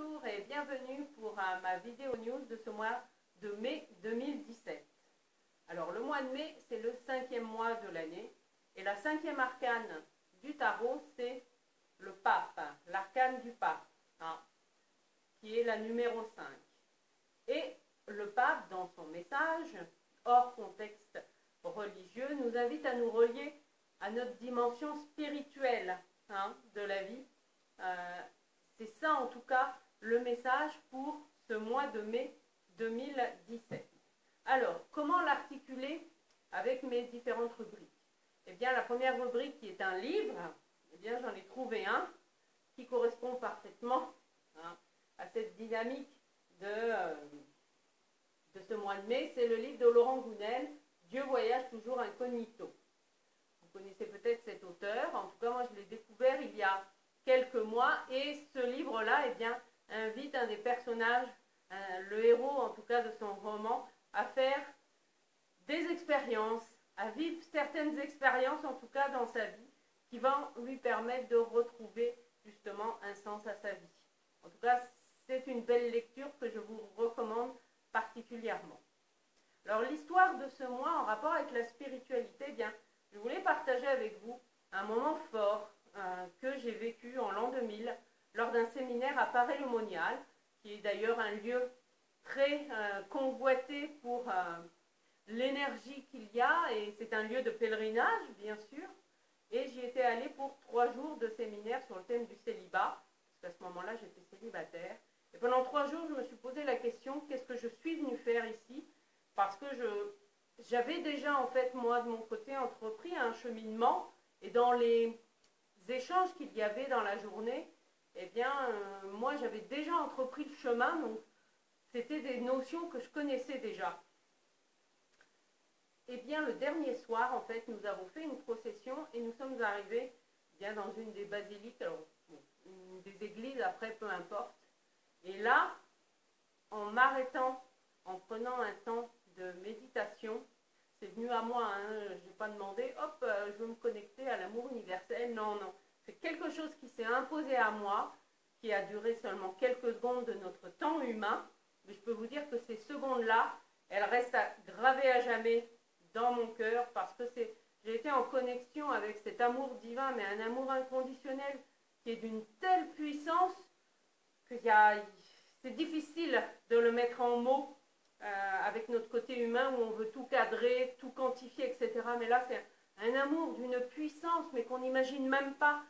Bonjour et bienvenue pour ma vidéo news de ce mois de mai 2017. Alors le mois de mai, c'est le 5e mois de l'année et la 5e arcane du tarot, c'est le pape, l'arcane du pape, qui est la numéro 5. Et le pape, dans son message, hors contexte religieux, nous invite à nous relier à notre dimension spirituelle de la vie. C'est ça en tout cas le message pour ce mois de mai 2017. Alors, comment l'articuler avec mes différentes rubriques? Eh bien, la première rubrique qui est un livre, eh bien, j'en ai trouvé un qui correspond parfaitement à cette dynamique de ce mois de mai. C'est le livre de Laurent Gounel, Dieu voyage toujours incognito. Vous connaissez peut-être cet auteur, en tout cas moi je l'ai découvert il y a quelques mois, et ce livre-là invite un des personnages, le héros en tout cas de son roman, à faire des expériences, à vivre certaines expériences en tout cas dans sa vie, qui vont lui permettre de retrouver justement un sens à sa vie. En tout cas, c'est une belle lecture que je vous recommande particulièrement. Alors l'histoire de ce mois en rapport avec la spiritualité, je voulais partager avec vous un moment fort que j'ai vécu en l'an 2000 lors d'un séminaire à Paray-le-Monial, qui est d'ailleurs un lieu très convoité pour l'énergie qu'il y a, et c'est un lieu de pèlerinage bien sûr, et j'y étais allée pour 3 jours de séminaire sur le thème du célibat, parce qu'à ce moment-là j'étais célibataire, et pendant 3 jours je me suis posé la question, qu'est-ce que je suis venue faire ici, parce que j'avais déjà en fait moi de mon côté entrepris un cheminement, et dans les échanges qu'il y avait dans la journée, moi j'avais déjà entrepris le chemin, donc c'était des notions que je connaissais déjà. Et bien le dernier soir, en fait, nous avons fait une procession et nous sommes arrivés dans une des basiliques, alors une des églises, après peu importe. Et là, en m'arrêtant, en prenant un temps de méditation, c'est venu à moi, je n'ai pas demandé, hop, je veux me connecter à l'amour universel, non. C'est quelque chose qui s'est imposé à moi, qui a duré seulement quelques secondes de notre temps humain, mais je peux vous dire que ces secondes-là, elles restent gravées à jamais dans mon cœur, parce que j'ai été en connexion avec cet amour divin, mais un amour inconditionnel qui est d'une telle puissance que c'est difficile de le mettre en mots avec notre côté humain où on veut tout cadrer, tout quantifier, etc. Mais là, c'est un amour d'une puissance, mais qu'on n'imagine même pas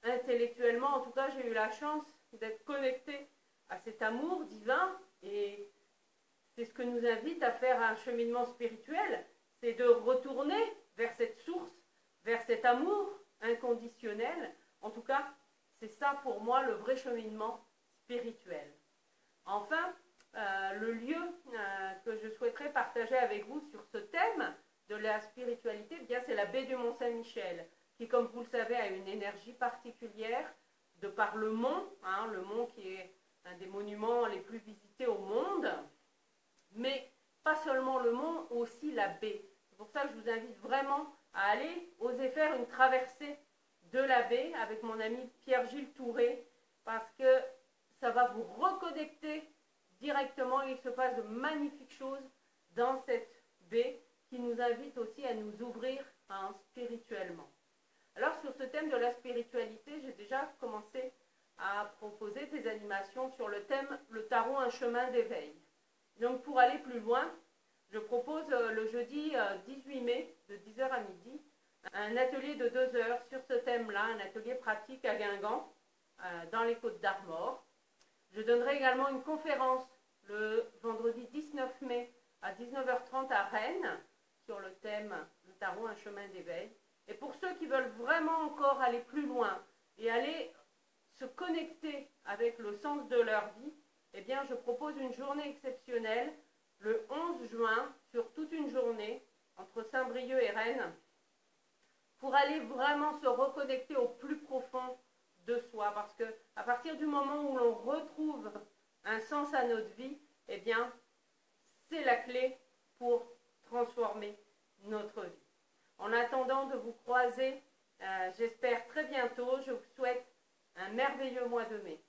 intellectuellement. En tout cas, j'ai eu la chance d'être connectée à cet amour divin, et c'est ce que nous invite à faire un cheminement spirituel, c'est de retourner vers cette source, vers cet amour inconditionnel. En tout cas, c'est ça pour moi le vrai cheminement spirituel. Enfin, le lieu que je souhaiterais partager avec vous sur ce thème de la spiritualité, c'est la baie du Mont-Saint-Michel, qui, comme vous le savez, a une énergie particulière de par le mont qui est un des monuments les plus visités au monde, mais pas seulement le mont, aussi la baie. C'est pour ça que je vous invite vraiment à aller, oser faire une traversée de la baie avec mon ami Pierre-Gilles Touré, parce que ça va vous reconnecter directement. Il se passe de magnifiques choses dans cette baie qui nous invite aussi à nous ouvrir spirituellement. Alors sur ce thème de la spiritualité, j'ai déjà commencé à proposer des animations sur le thème « Le tarot, un chemin d'éveil ». Donc pour aller plus loin, je propose le jeudi 18 mai de 10h à midi un atelier de 2 heures sur ce thème-là, un atelier pratique à Guingamp, dans les Côtes d'Armor. Je donnerai également une conférence le vendredi 19 mai à 19h30 à Rennes sur le thème « Le tarot, un chemin d'éveil ». Et pour ceux qui veulent vraiment encore aller plus loin et aller se connecter avec le sens de leur vie, je propose une journée exceptionnelle le 11 juin sur toute une journée entre Saint-Brieuc et Rennes pour aller vraiment se reconnecter au plus profond de soi, parce que à partir du moment où l'on retrouve un sens à notre vie, c'est la clé pour transformer notre vie. En attendant de vous croiser, j'espère très bientôt, je vous souhaite un merveilleux mois de mai.